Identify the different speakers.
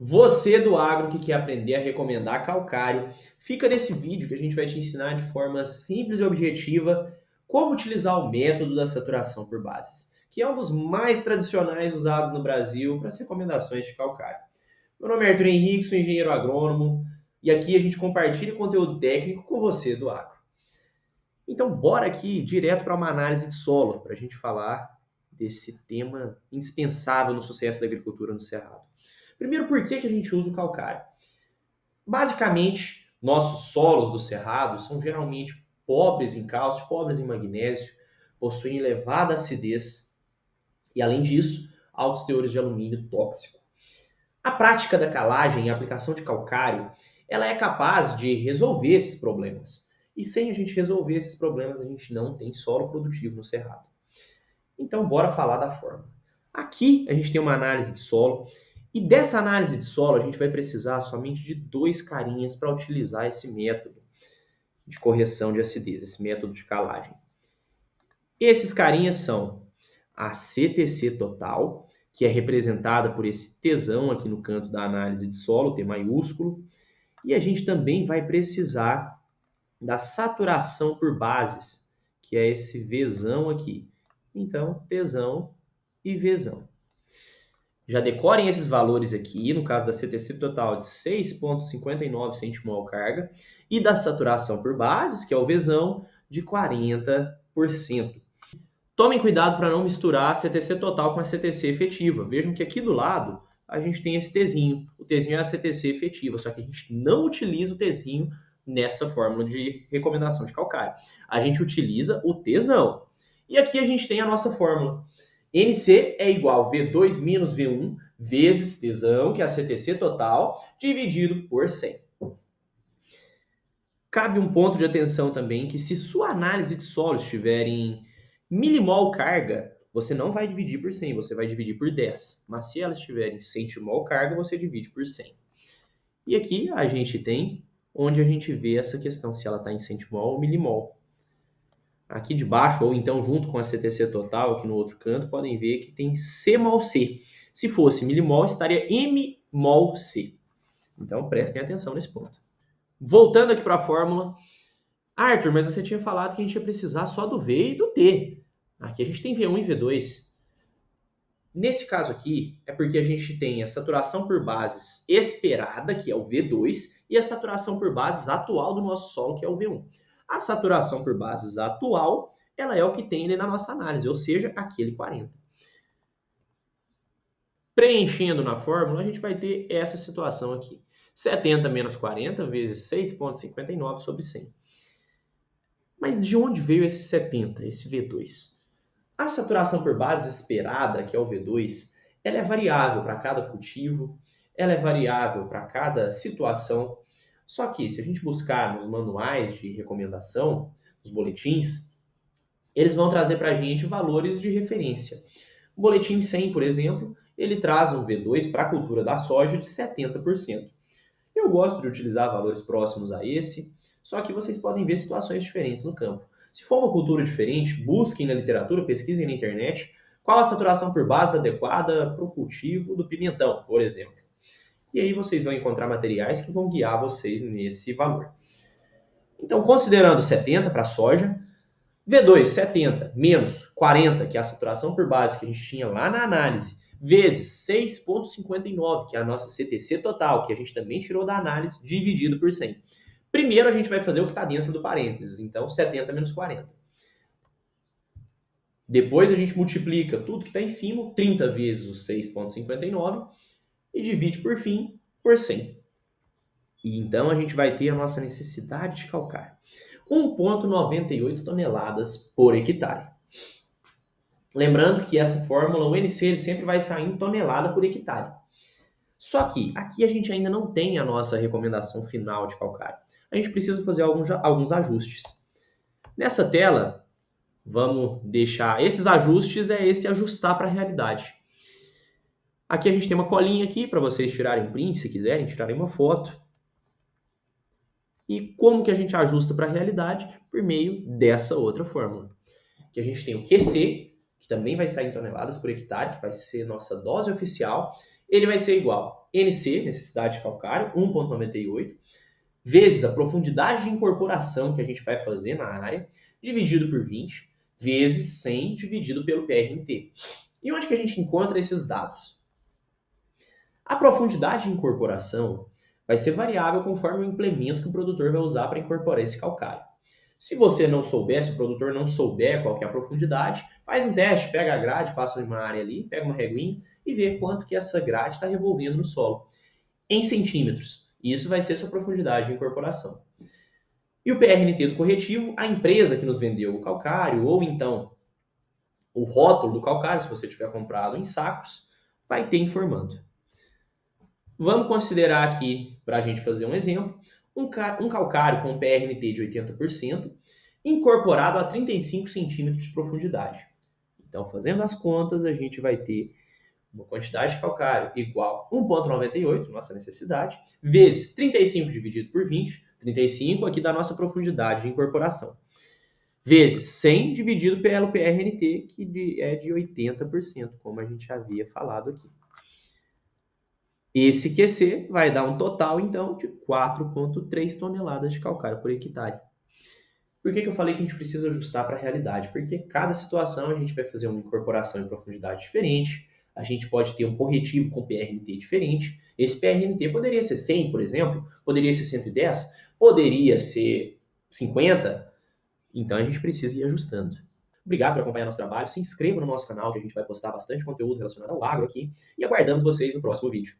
Speaker 1: Você do agro que quer aprender a recomendar calcário, fica nesse vídeo que a gente vai te ensinar de forma simples e objetiva como utilizar o método da saturação por bases, que é um dos mais tradicionais usados no Brasil para as recomendações de calcário. Meu nome é Arthur Henrique, sou engenheiro agrônomo e aqui a gente compartilha conteúdo técnico com você do agro. Então, bora aqui direto para uma análise de solo, para a gente falar desse tema indispensável no sucesso da agricultura no Cerrado. Primeiro, por que a gente usa o calcário? Basicamente, nossos solos do Cerrado são geralmente pobres em cálcio, pobres em magnésio, possuem elevada acidez e, além disso, altos teores de alumínio tóxico. A prática da calagem e a aplicação de calcário, ela é capaz de resolver esses problemas. E sem a gente resolver esses problemas, a gente não tem solo produtivo no Cerrado. Então, bora falar da fórmula. Aqui a gente tem uma análise de solo, e dessa análise de solo a gente vai precisar somente de dois carinhas para utilizar esse método de correção de acidez, esse método de calagem. Esses carinhas são a CTC total, que é representada por esse Tzão aqui no canto da análise de solo, T maiúsculo, e a gente também vai precisar da saturação por bases, que é esse Vzão aqui. Então, Tzão e Vzão. Já decorem esses valores aqui, no caso da CTC total de 6,59 centimol carga e da saturação por bases, que é o Vzão, de 40%. Tomem cuidado para não misturar a CTC total com a CTC efetiva. Vejam que aqui do lado a gente tem esse Tzinho. O Tzinho é a CTC efetiva, só que a gente não utiliza o Tzinho nessa fórmula de recomendação de calcário. A gente utiliza o Tzão. E aqui a gente tem a nossa fórmula. NC é igual a V2 menos V1 vezes Tzão, que é a CTC total, dividido por 100. Cabe um ponto de atenção também que se sua análise de solo estiver em milimol carga, você não vai dividir por 100, você vai dividir por 10. Mas se ela estiver em centimol carga, você divide por 100. E aqui a gente tem onde a gente vê essa questão, se ela está em centimol ou milimol. Aqui de baixo, ou então junto com a CTC total, aqui no outro canto, podem ver que tem C mol C. Se fosse milimol, estaria M mol C. Então prestem atenção nesse ponto. Voltando aqui para a fórmula. Arthur, mas você tinha falado que a gente ia precisar só do V e do T. Aqui a gente tem V1 e V2. Nesse caso aqui, é porque a gente tem a saturação por bases esperada, que é o V2, e a saturação por bases atual do nosso solo, que é o V1. A saturação por bases atual, ela é o que tem ali na nossa análise, ou seja, aquele 40. Preenchendo na fórmula, a gente vai ter essa situação aqui. 70 menos 40 vezes 6,59 sobre 100. Mas de onde veio esse 70, esse V2? A saturação por base esperada, que é o V2, ela é variável para cada cultivo, ela é variável para cada situação. Só que, se a gente buscar nos manuais de recomendação, nos boletins, eles vão trazer para a gente valores de referência. O boletim 100, por exemplo, ele traz um V2 para a cultura da soja de 70%. Eu gosto de utilizar valores próximos a esse, só que vocês podem ver situações diferentes no campo. Se for uma cultura diferente, busquem na literatura, pesquisem na internet qual a saturação por base adequada para o cultivo do pimentão, por exemplo. E aí vocês vão encontrar materiais que vão guiar vocês nesse valor. Então, considerando 70 para a soja, V2 70 menos 40, que é a saturação por base que a gente tinha lá na análise, vezes 6,59, que é a nossa CTC total, que a gente também tirou da análise, dividido por 100. Primeiro a gente vai fazer o que está dentro do parênteses, então 70 menos 40. Depois a gente multiplica tudo que está em cima, 30 vezes os 6,59, e divide por fim por 100. E então a gente vai ter a nossa necessidade de calcário. 1,98 toneladas por hectare. Lembrando que essa fórmula, o NC, ele sempre vai sair em tonelada por hectare. Só que aqui a gente ainda não tem a nossa recomendação final de calcário. A gente precisa fazer alguns ajustes. Nessa tela, vamos deixar esses ajustes, esse ajustar para a realidade. Aqui a gente tem uma colinha aqui para vocês tirarem print, se quiserem, tirarem uma foto. E como que a gente ajusta para a realidade? Por meio dessa outra fórmula. Que a gente tem o QC, que também vai sair em toneladas por hectare, que vai ser nossa dose oficial. Ele vai ser igual NC, necessidade de calcário, 1,98, vezes a profundidade de incorporação que a gente vai fazer na área, dividido por 20, vezes 100 dividido pelo PRNT. E onde que a gente encontra esses dados? A profundidade de incorporação vai ser variável conforme o implemento que o produtor vai usar para incorporar esse calcário. Se você não souber, se o produtor não souber qual que é a profundidade, faz um teste, pega a grade, passa uma área ali, pega uma reguinha e vê quanto que essa grade está revolvendo no solo. Em centímetros. Isso vai ser sua profundidade de incorporação. E o PRNT do corretivo, a empresa que nos vendeu o calcário, ou então o rótulo do calcário, se você tiver comprado em sacos, vai ter informando. Vamos considerar aqui, para a gente fazer um exemplo, um calcário com PRNT de 80%, incorporado a 35 centímetros de profundidade. Então, fazendo as contas, a gente vai ter uma quantidade de calcário igual a 1,98, nossa necessidade, vezes 35 dividido por 20, 35 aqui da nossa profundidade de incorporação, vezes 100 dividido pelo PRNT, que é de 80%, como a gente havia falado aqui. Esse QC vai dar um total, então, de 4,3 toneladas de calcário por hectare. Por que eu falei que a gente precisa ajustar para a realidade? Porque cada situação a gente vai fazer uma incorporação em profundidade diferente, a gente pode ter um corretivo com PRNT diferente. Esse PRNT poderia ser 100, por exemplo, poderia ser 110, poderia ser 50. Então a gente precisa ir ajustando. Obrigado por acompanhar nosso trabalho. Se inscreva no nosso canal, que a gente vai postar bastante conteúdo relacionado ao agro aqui. E aguardamos vocês no próximo vídeo.